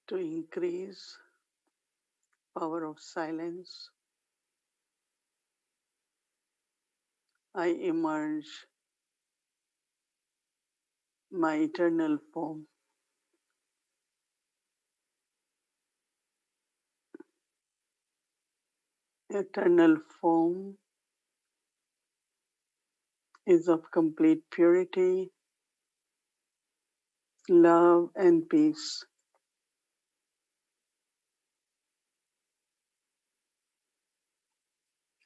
to increase power of silence, I emerge my eternal form. Eternal form is of complete purity, love, and peace.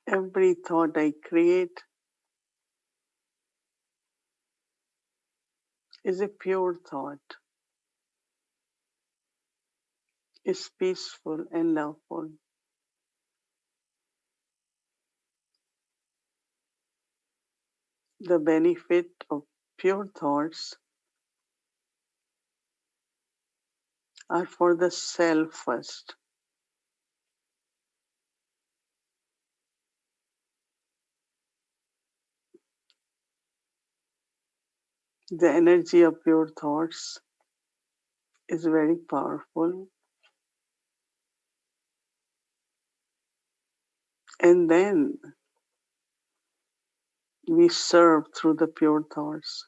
Every thought I create is a pure thought, is peaceful and loveful. The benefit of pure thoughts are for the self first. The energy of pure thoughts is very powerful. And then we serve through the pure thoughts.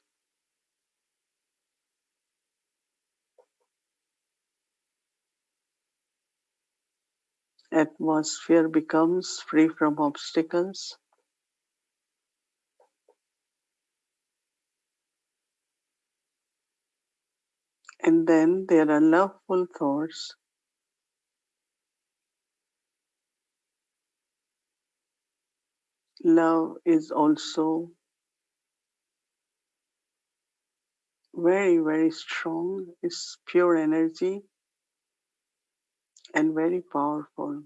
Atmosphere becomes free from obstacles. And then there are loveful thoughts. Love is also very, very strong, it's pure energy and very powerful.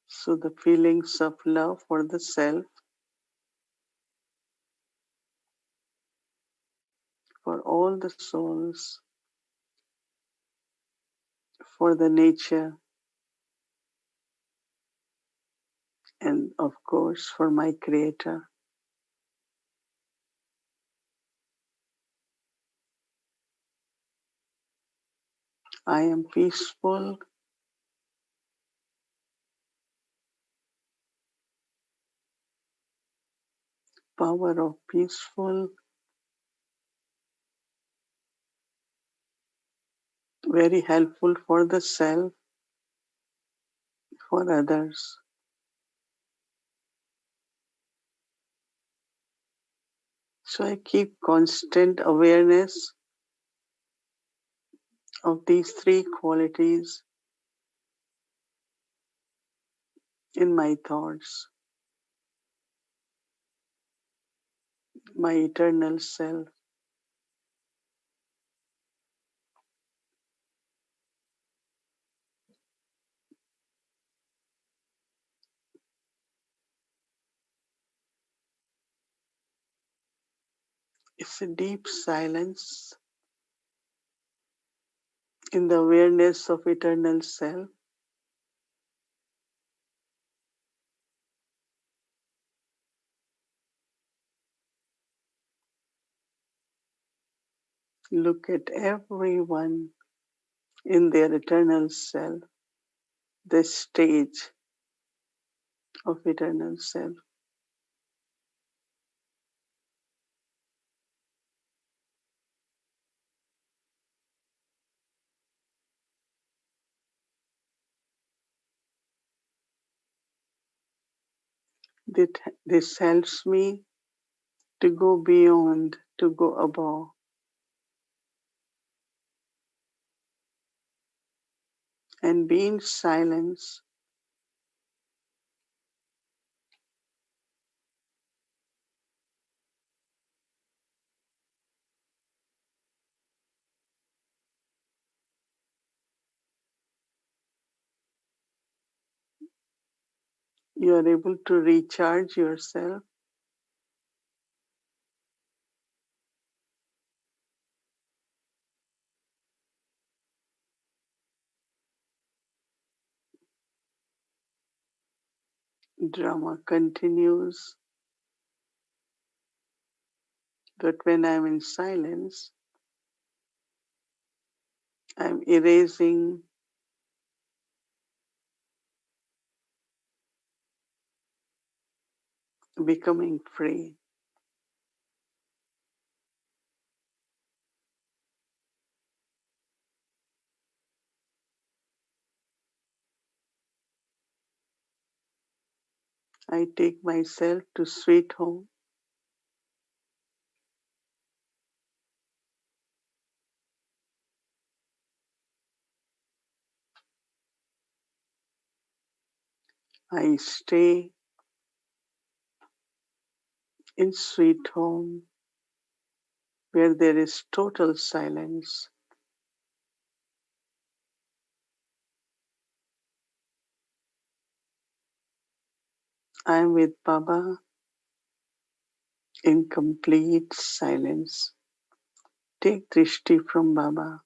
So the feelings of love for the self, for all the souls, for the nature, and of course for my creator. I am peaceful, power of peaceful, very helpful for the self, for others. So I keep constant awareness of these three qualities in my thoughts, my eternal self. It's a deep silence in the awareness of eternal self. Look at everyone in their eternal self, the stage of eternal self. This helps me to go beyond, to go above. And be in silence. You are able to recharge yourself. Drama continues. But when I'm in silence, I'm erasing becoming free. I take myself to sweet home. I stay in sweet home where there is total silence. I am with Baba in complete silence. Take drishti from Baba.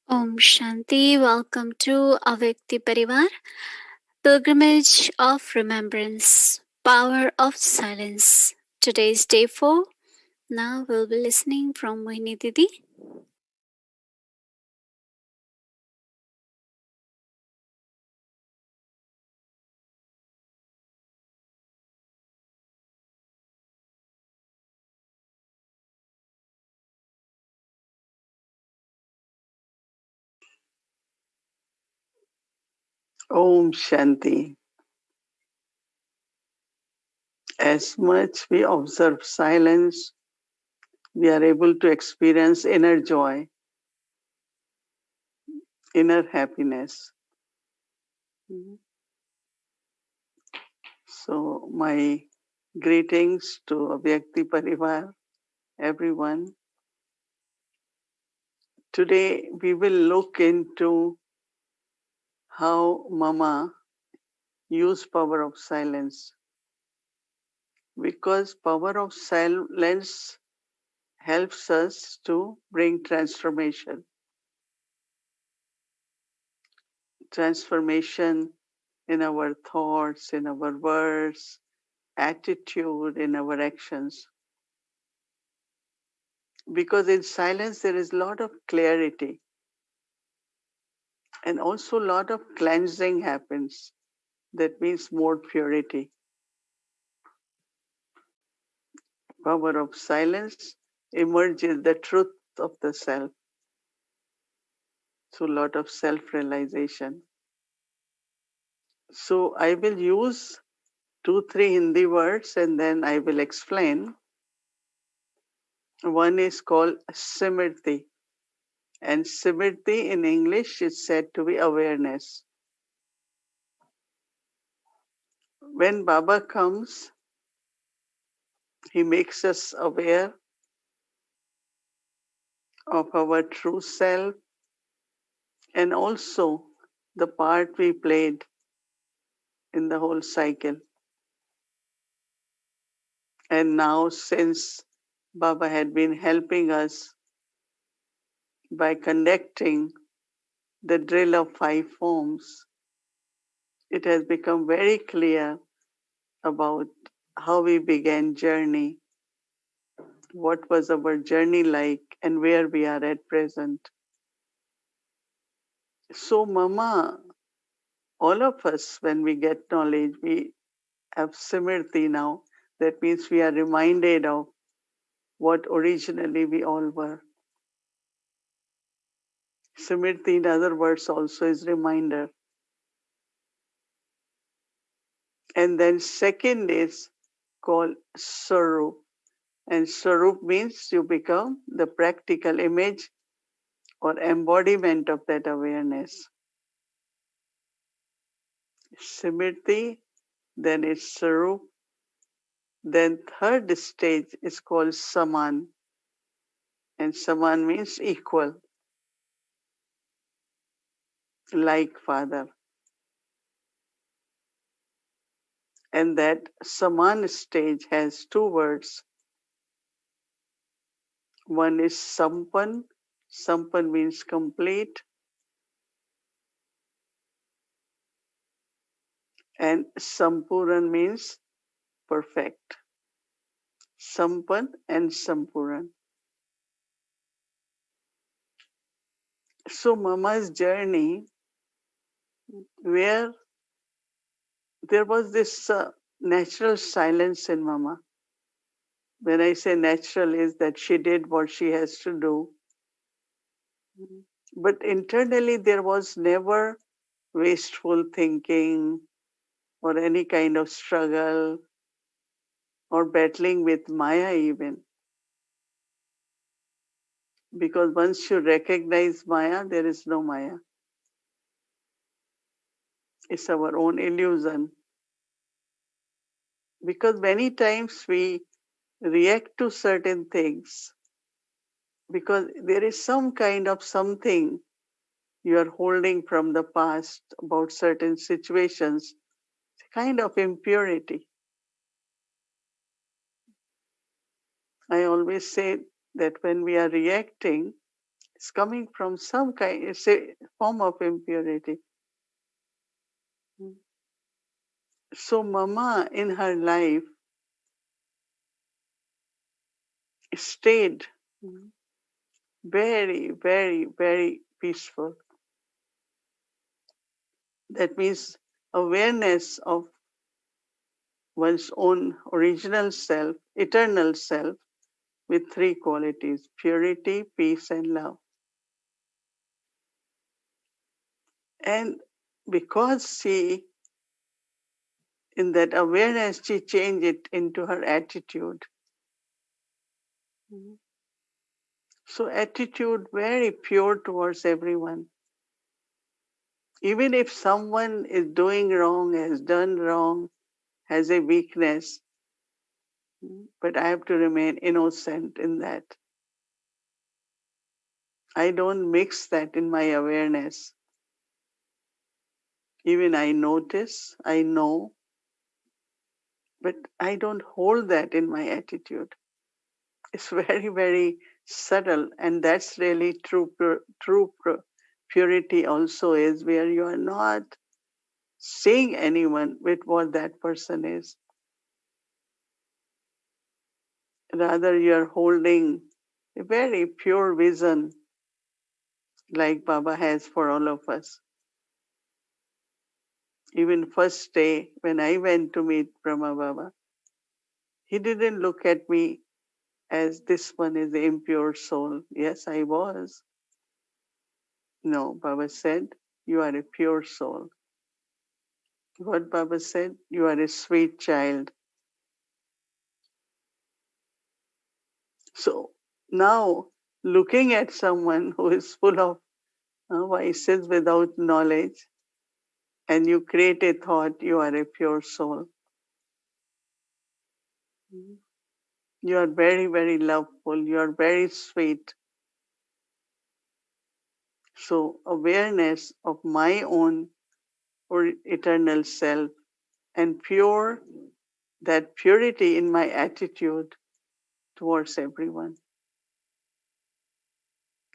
Om Shanti, welcome to Avyakti Parivar, Pilgrimage of Remembrance, Power of Silence. Today is day 4. Now we'll be listening from Mohini Didi. Om Shanti. As much we observe silence, we are able to experience inner joy, inner happiness. So, my greetings to Avyakti Parivar, everyone. Today, we will look into how Mama used power of silence, because power of silence helps us to bring transformation in our thoughts, in our words, attitude, in our actions. Because in silence there is a lot of clarity and also a lot of cleansing happens. That means more purity. Power of silence emerges the truth of the self. So a lot of self-realization. So I will use 2, 3 Hindi words and then I will explain. One is called Simriti, and Simriti in English is said to be awareness. When Baba comes, he makes us aware of our true self and also the part we played in the whole cycle. And now, since Baba had been helping us by conducting the drill of 5 forms, it has become very clear about how we began journey, what was our journey like, and where we are at present. So, Mama, all of us, when we get knowledge, we have Simriti now. That means we are reminded of what originally we all were. Simriti, in other words, also is reminder. And then second is called Sarup. And Sarup means you become the practical image or embodiment of that awareness. Simriti, then it's Sarup. Then third stage is called Saman. And Saman means equal, like Father. And that Saman stage has 2 words. One is Sampan. Sampan means complete. And Sampuran means perfect. Sampan and Sampuran. So Mama's journey, where there was this natural silence in Mama. When I say natural, is that she did what she has to do. But internally, there was never wasteful thinking or any kind of struggle or battling with Maya, even. Because once you recognize Maya, there is no Maya. It's our own illusion. Because many times we react to certain things because there is some kind of something you are holding from the past about certain situations, it's a kind of impurity. I always say that when we are reacting, it's coming from some kind, it's a form of impurity. So, Mama in her life stayed very, very, very peaceful. That means awareness of one's own original self, eternal self, with 3 qualities: purity, peace, and love. And because she, in that awareness, she changed it into her attitude. So, attitude very pure towards everyone. Even if someone is doing wrong, has done wrong, has a weakness, but I have to remain innocent in that. I don't mix that in my awareness. Even I notice, I know, but I don't hold that in my attitude. It's very, very subtle, and that's really true purity also is where you are not seeing anyone with what that person is. Rather, you are holding a very pure vision like Baba has for all of us. Even first day when I went to meet Brahma Baba, he didn't look at me as this one is the impure soul. Yes, I was. No, Baba said, you are a pure soul. What Baba said, you are a sweet child. So now, looking at someone who is full of vices without knowledge, and you create a thought, you are a pure soul. You are very, very loveful. You are very sweet. So awareness of my own or eternal self and pure, that purity in my attitude towards everyone.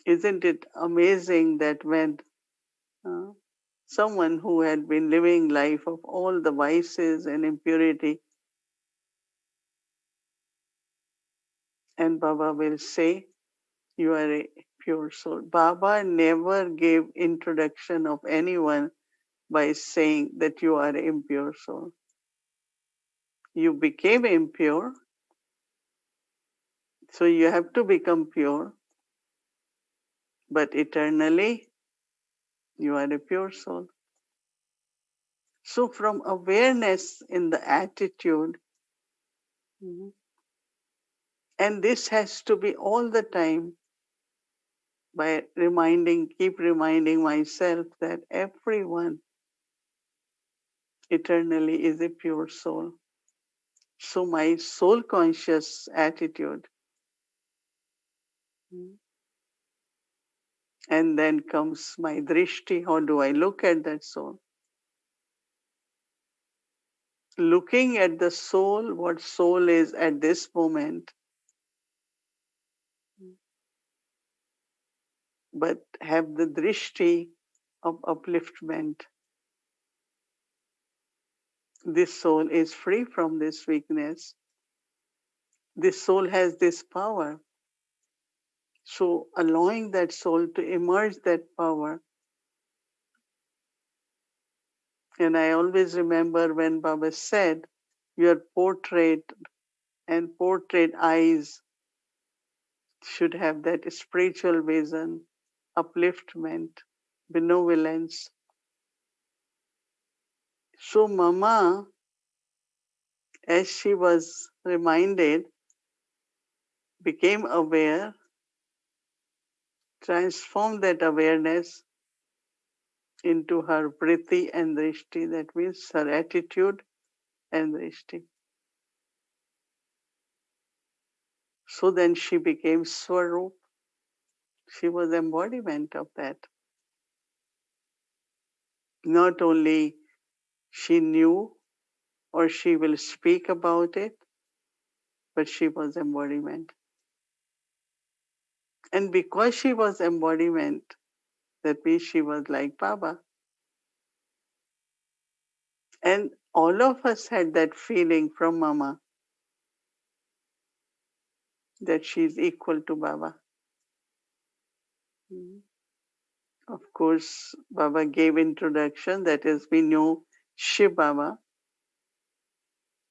Isn't it amazing that when uh, someone who had been living life of all the vices and impurity, and Baba will say, you are a pure soul. Baba never gave introduction of anyone by saying that you are an impure soul. You became impure, so you have to become pure, but eternally you are a pure soul. So from awareness in the attitude, and this has to be all the time by keep reminding myself that everyone eternally is a pure soul. So my soul conscious attitude, and then comes my drishti, how do I look at that soul? Looking at the soul, what soul is at this moment, but have the drishti of upliftment. This soul is free from this weakness. This soul has this power. So allowing that soul to emerge that power. And I always remember when Baba said, your portrait and portrait eyes should have that spiritual vision, upliftment, benevolence. So Mama, as she was reminded, became aware, transformed that awareness into her vritti and drishti, that means her attitude and drishti. So then she became Swarup. She was embodiment of that. Not only she knew or she will speak about it, but she was embodiment. And because she was embodiment, that means she was like Baba. And all of us had that feeling from Mama that she's equal to Baba. Of course, Baba gave introduction, that is, we know Shiv Baba.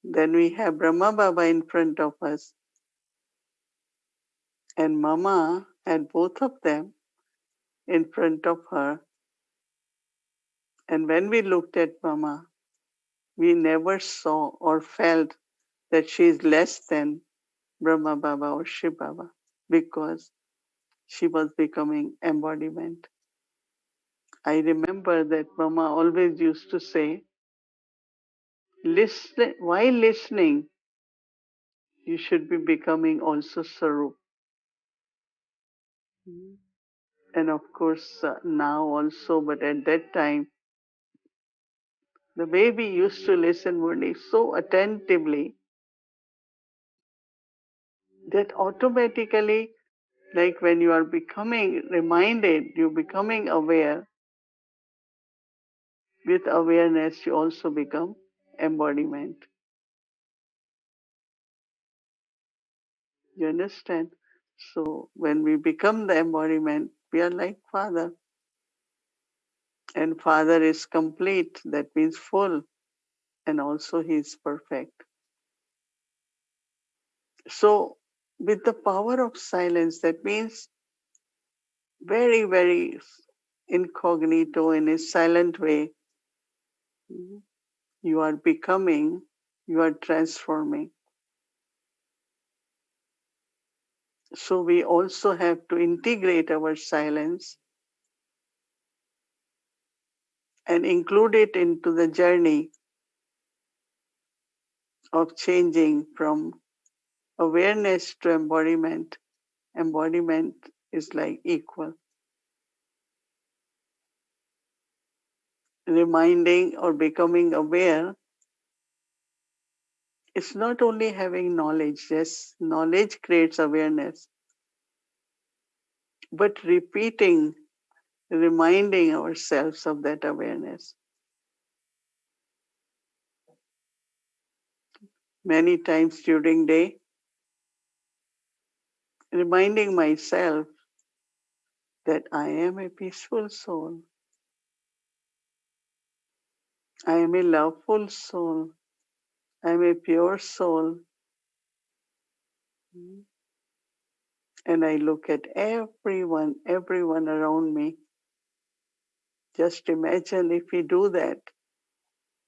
Then we have Brahma Baba in front of us. And Mama had both of them in front of her. And when we looked at Mama, we never saw or felt that she is less than Brahma Baba or Shiv Baba because she was becoming embodiment. I remember that Mama always used to say, listen, while listening, you should be becoming also Sarup. And of course, now also, but at that time, the way we used to listen Murli so attentively that automatically, like when you are becoming reminded, you're becoming aware, with awareness, you also become embodiment. You understand? So when we become the embodiment, we are like Father. And Father is complete, that means full, and also He is perfect. So with the power of silence, that means very, very incognito, in a silent way, you are becoming, you are transforming. So we also have to integrate our silence and include it into the journey of changing from awareness to embodiment. Embodiment is like equal. Reminding or becoming aware is not only having knowledge. Yes, knowledge creates awareness, but repeating, reminding ourselves of that awareness many times during day, reminding myself that I am a peaceful soul. I am a loveful soul. I am a pure soul. And I look at everyone around me. Just imagine if we do that,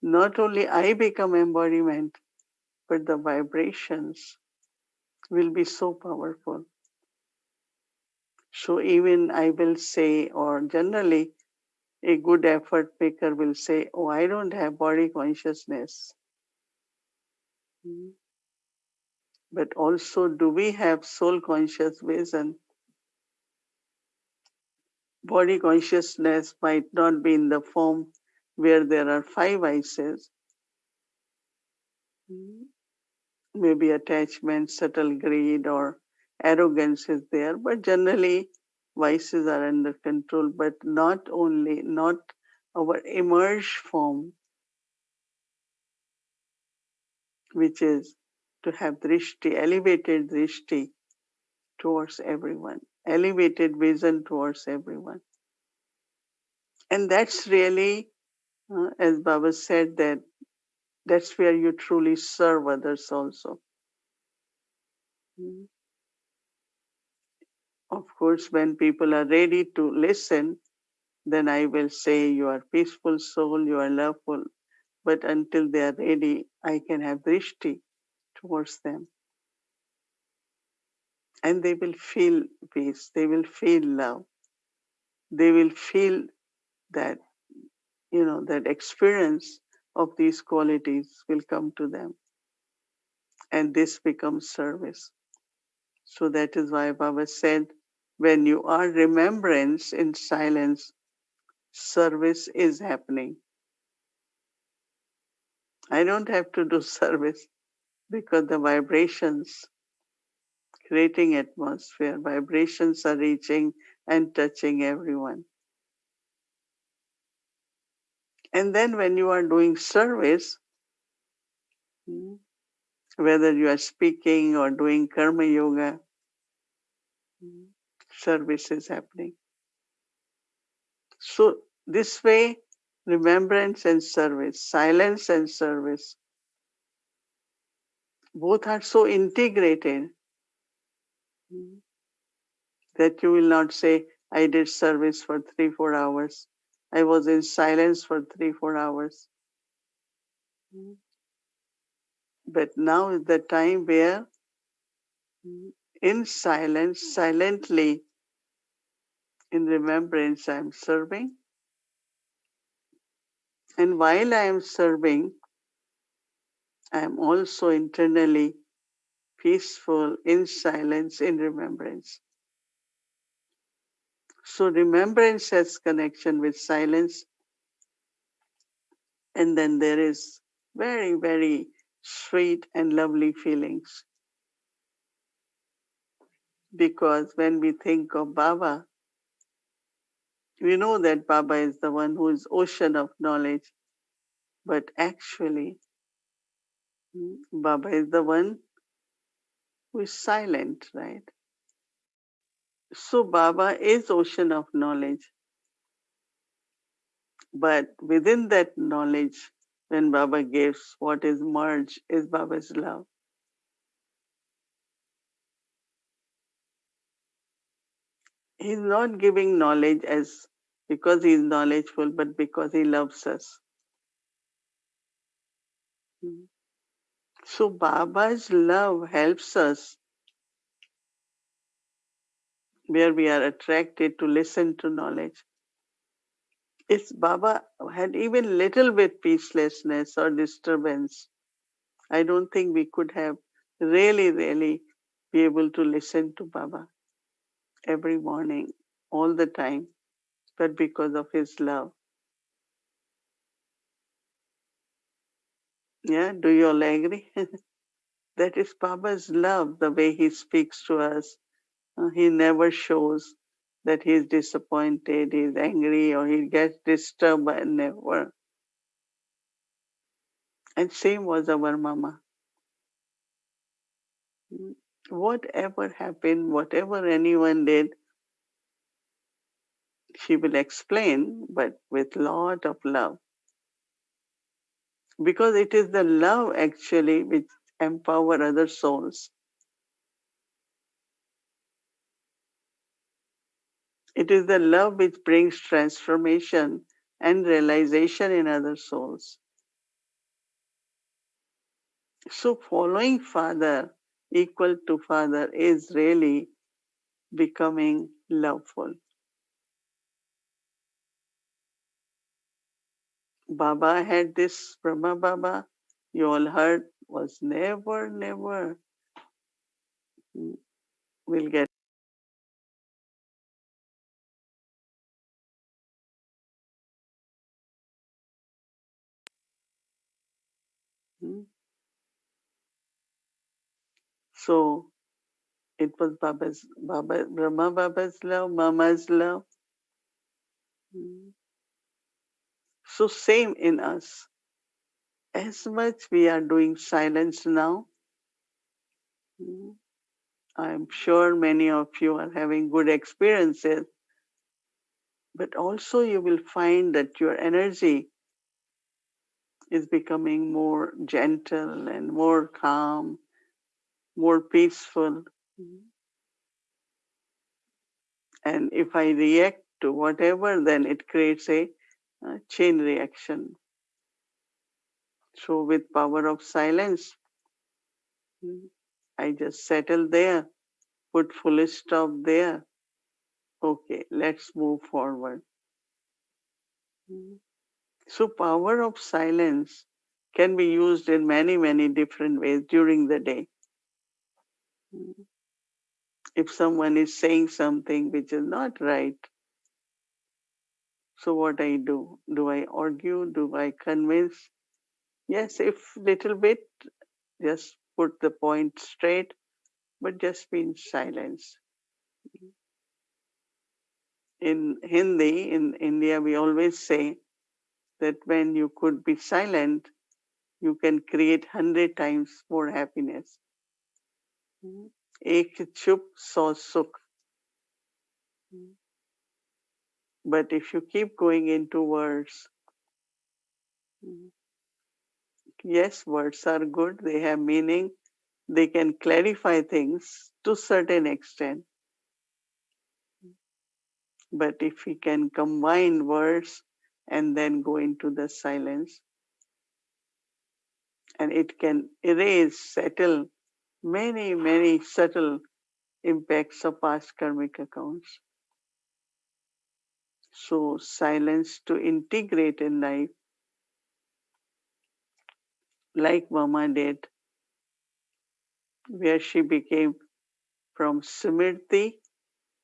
not only I become embodiment, but the vibrations will be so powerful. So even I will say, or generally a good effort maker will say, oh, I don't have body consciousness. But also, do we have soul conscious vision? Body consciousness might not be in the form where there are five vices. Maybe attachment, subtle greed, or arrogance is there, but generally vices are under control, but not our emerged form, which is to have drishti, elevated drishti towards everyone, elevated vision towards everyone. And that's really, as Baba said, that's where you truly serve others also. Mm. Of course, when people are ready to listen, then I will say, you are peaceful soul, you are loveful. But until they are ready, I can have drishti towards them. And they will feel peace, they will feel love, they will feel that, that experience of these qualities will come to them. And this becomes service. So that is why Baba said, when you are remembrance in silence, service is happening. I don't have to do service because the vibrations, creating atmosphere, vibrations are reaching and touching everyone. And then when you are doing service, whether you are speaking or doing karma yoga, service is happening. So this way, remembrance and service, silence and service, both are so integrated that you will not say, I did service for 3-4 hours. I was in silence for 3-4 hours. But now is the time where in silence, silently, in remembrance, I am serving. And while I am serving, I am also internally peaceful in silence, in remembrance. So remembrance has connection with silence. And then there is very, very sweet and lovely feelings. Because when we think of Baba, we know that Baba is the one who is ocean of knowledge. But actually, Baba is the one who is silent, right? So Baba is ocean of knowledge. But within that knowledge, when Baba gives, what is merged is Baba's love. He's not giving knowledge as because He is knowledgeful, but because He loves us. So Baba's love helps us where we are attracted to listen to knowledge. If Baba had even little bit peacelessness or disturbance, I don't think we could have really be able to listen to Baba every morning, all the time, but because of His love. Yeah, do you all agree? That is Baba's love, the way He speaks to us. He never shows that he is disappointed, he is angry, or he gets disturbed, never. And same was our mama. Whatever happened, whatever anyone did, she will explain, but with lot of love. Because it is the love actually which empower other souls. It is the love which brings transformation and realization in other souls. So following Father, equal to Father, is really becoming loveful. Baba had this, Brahma Baba, you all heard, was never will get. So it was Brahma Baba's love, Mama's love. So same in us. As much we are doing silence now, I'm sure many of you are having good experiences, but also you will find that your energy is becoming more gentle and more calm, more peaceful. And if I react to whatever, then it creates a chain reaction. So with power of silence, I just settle there, put full stop there. Okay, let's move forward. So power of silence can be used in many different ways during the day. If someone is saying something which is not right, so what I do? Do I argue? Do I convince? Yes, if little bit, just put the point straight, but just be in silence. In Hindi, in India, we always say that when you could be silent, you can create 100 times more happiness. Ek chup so sukh. But if you keep going into words, yes, words are good, they have meaning, they can clarify things to certain extent. But if we can combine words and then go into the silence, and it can erase, settle many subtle impacts of past karmic accounts. So silence to integrate in life, like Mama did, where she became from Smriti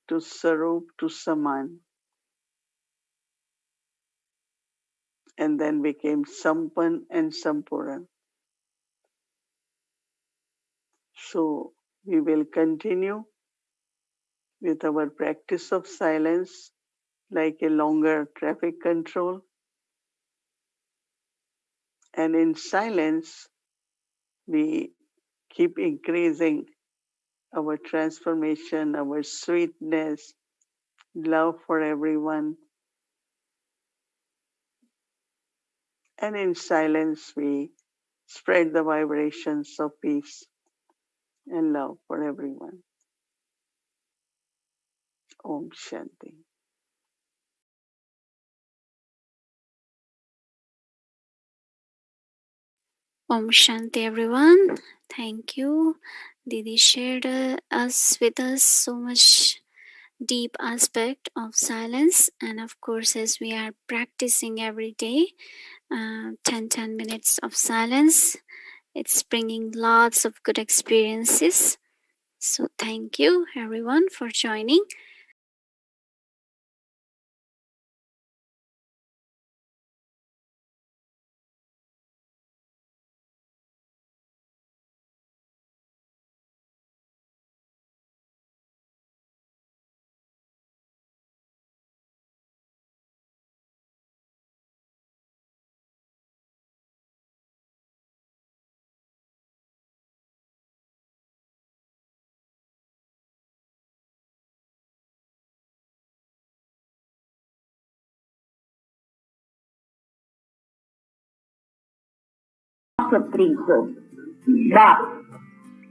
to Sarup to Saman, and then became Sampan and Sampuran. So we will continue with our practice of silence like a longer traffic control. And in silence, we keep increasing our transformation, our sweetness, love for everyone. And in silence, we spread the vibrations of peace and love for everyone. Om Shanti. Om Shanti, everyone. Thank you. Didi shared with us so much deep aspect of silence, and of course, as we are practicing every day, 10 minutes of silence, it's bringing lots of good experiences. So thank you, everyone, for joining.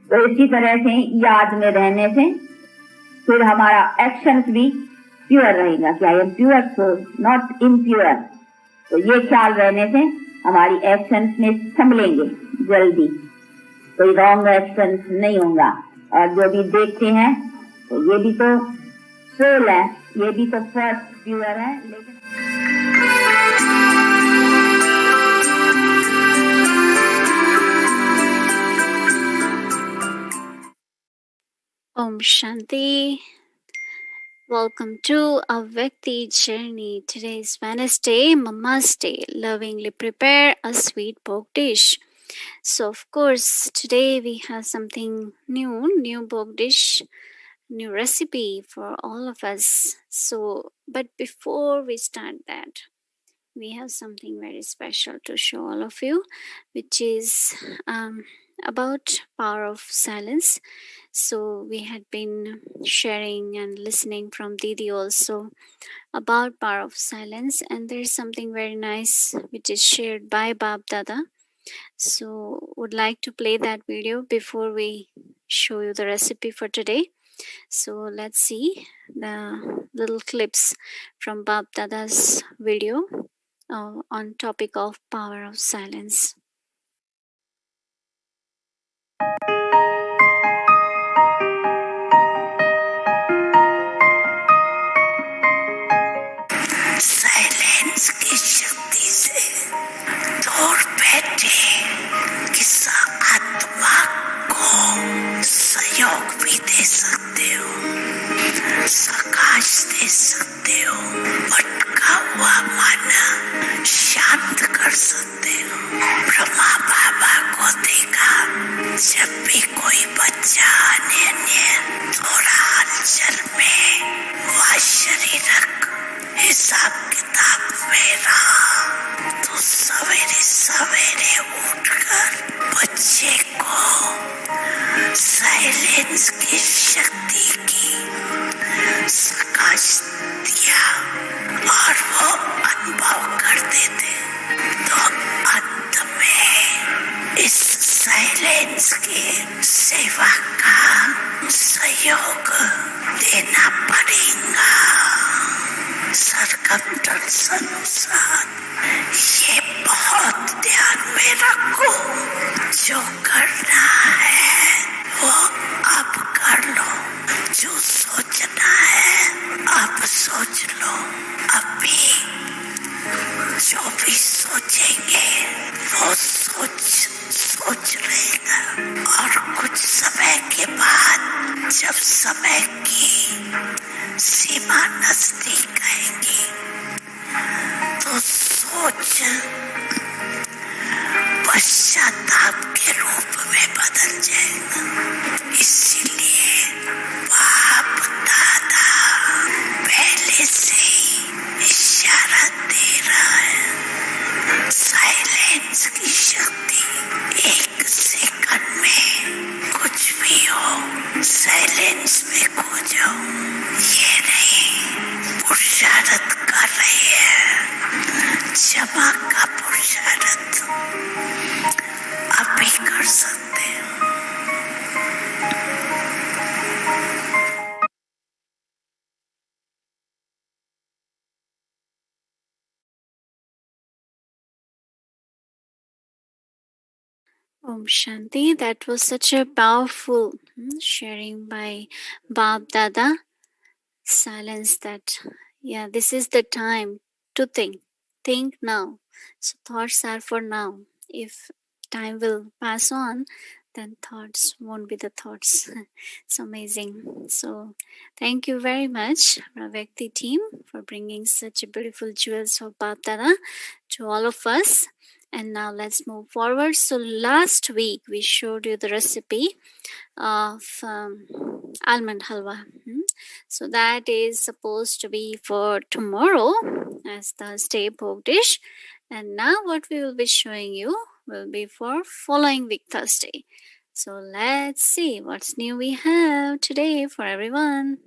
तो इसी तरह से याद में रहने से फिर हमारा एक्शन भी प्योर रहेगा कि I am pure soul not impure. तो ये ख्याल रहने से हमारी एक्शन में संभलेंगे जल्दी, कोई रॉन्ग एक्शन नहीं होगा। और जो भी देखते हैं तो ये भी तो सोल है, ये भी तो फर्स्ट प्योर है। लेकिन Om Shanti. Welcome to our Vyakti journey. Today is Wednesday, Mama's Day. Lovingly prepare a sweet pork dish. So, of course, today we have something new pork dish, new recipe for all of us. So, but before we start that, we have something very special to show all of you, which is about power of silence. So we had been sharing and listening from Didi also about power of silence, and there's something very nice which is shared by Bab Dada. So would like to play that video before we show you the recipe for today. So let's see the little clips from Bab Dada's video on topic of power of silence. Silence की शक्ति से दूर बैठे किस आत्मा को सहयोग भी दे सकते हो, प्रकाश दे सकते हो, भटका हुआ मन शांत कर सकते हो। ब्रह्मा बाबा को देखा, जब भी कोई बच्चा अन्य थोड़ा हलचल में वह शरीरक हिसाब किताब में रहा तो सवेरे सवेरे उठकर बच्चे को साइलेंस की शक्ति की प्रकाश दिया और वो अनुभव करते थे। तो अंत में इस साइलेंस की सेवा का सहयोग देना पड़ेगा। सरकमस्टेंस अनुसार ये बहुत ध्यान में रखो, जो करना है वो अब कर लो, जो सोचना है अब सोच लो। अभी जो भी सोचेंगे वो सोच रहेगा और कुछ समय के बाद जब समय की सीमा नजदीक आएगी तो सोच पश्चाताप के रूप में बदल जाएगा। इसीलिए बाप दादा पहले से ही इशारा दे रहा है। साइलेंस की शक्ति एक सेकंड में कुछ भी हो साइलेंस में खो जाओ। ये नहीं पुरुषार्थ कर रही है, क्षमा का पुरुषार्थ अभी कर सकते हो। Om Shanti. That was such a powerful sharing by Bab Dada. Silence that. Yeah, this is the time to think. Think now. So thoughts are for now. If time will pass on, then thoughts won't be the thoughts. It's amazing. So thank you very much, Ravekti team, for bringing such a beautiful jewels of Bab Dada to all of us. And now let's move forward. So last week we showed you the recipe of almond halwa. So that is supposed to be for tomorrow as Thursday bhog dish. And now what we will be showing you will be for following week Thursday. So let's see what's new we have today for everyone.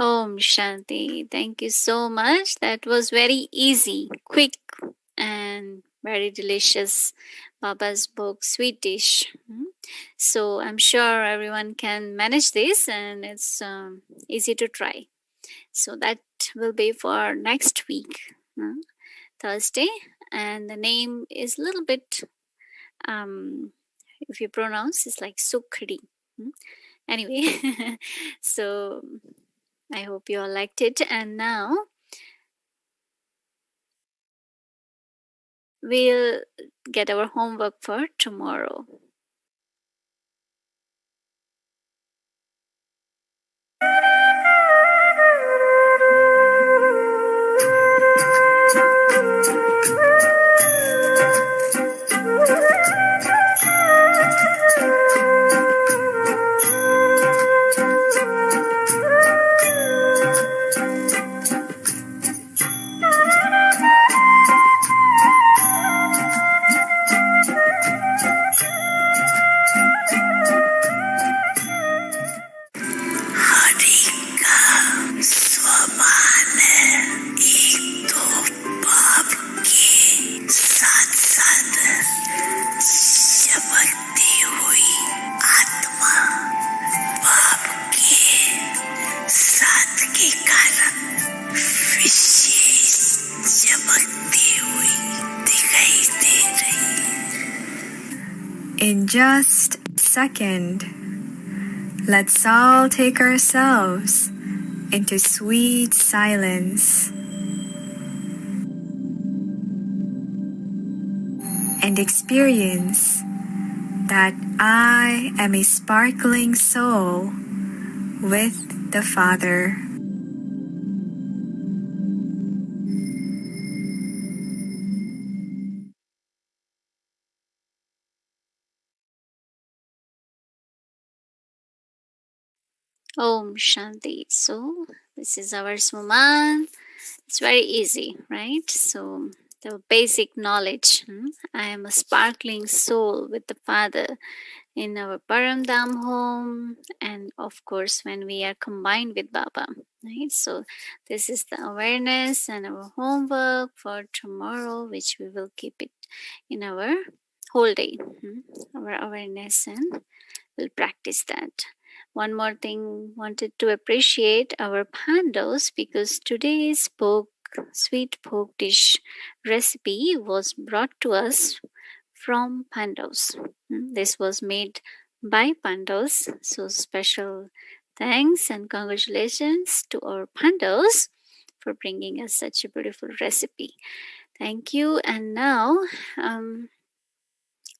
Om Shanti. Thank you so much. That was very easy, quick, and very delicious. Baba's book, Sweet Dish. So I'm sure everyone can manage this, and it's easy to try. So that will be for next week, Thursday. And the name is a little bit, if you pronounce, it's like Sukhdi. Anyway, so I hope you all liked it. And now we'll get our homework for tomorrow. In just a second, let's all take ourselves into sweet silence and experience that I am a sparkling soul with the Father. Om Shanti. So this is our Suman. It's very easy, right? So the basic knowledge. I am a sparkling soul with the Father in our Paramdam home, and of course when we are combined with Baba, right? So this is the awareness and our homework for tomorrow, which we will keep it in our whole day, our awareness, and we'll practice that. One more thing, wanted to appreciate our pandas because today's sweet pork dish recipe was brought to us from pandas. This was made by pandas. So special thanks and congratulations to our pandas for bringing us such a beautiful recipe. Thank you. And now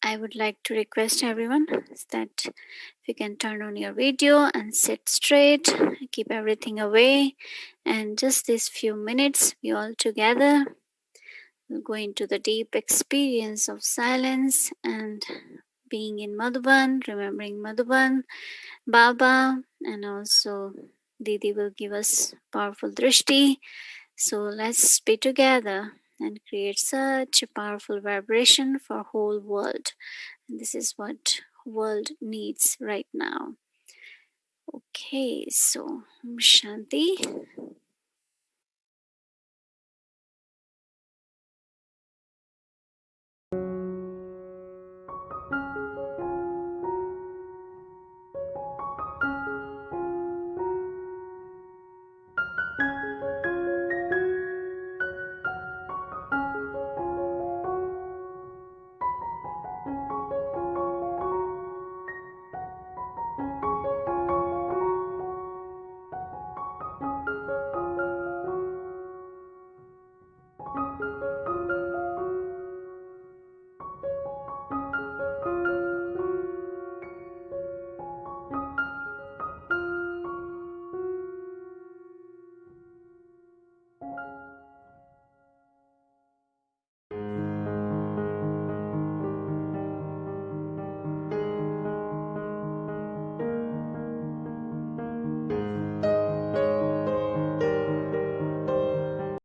I would like to request everyone that if you can turn on your video and sit straight, keep everything away, and just these few minutes, we all together will go into the deep experience of silence and being in Madhuban, remembering Madhuban, Baba, and also Didi will give us powerful drishti. So let's be together and create such a powerful vibration for whole world. And this is what world needs right now. Okay, so Shanti.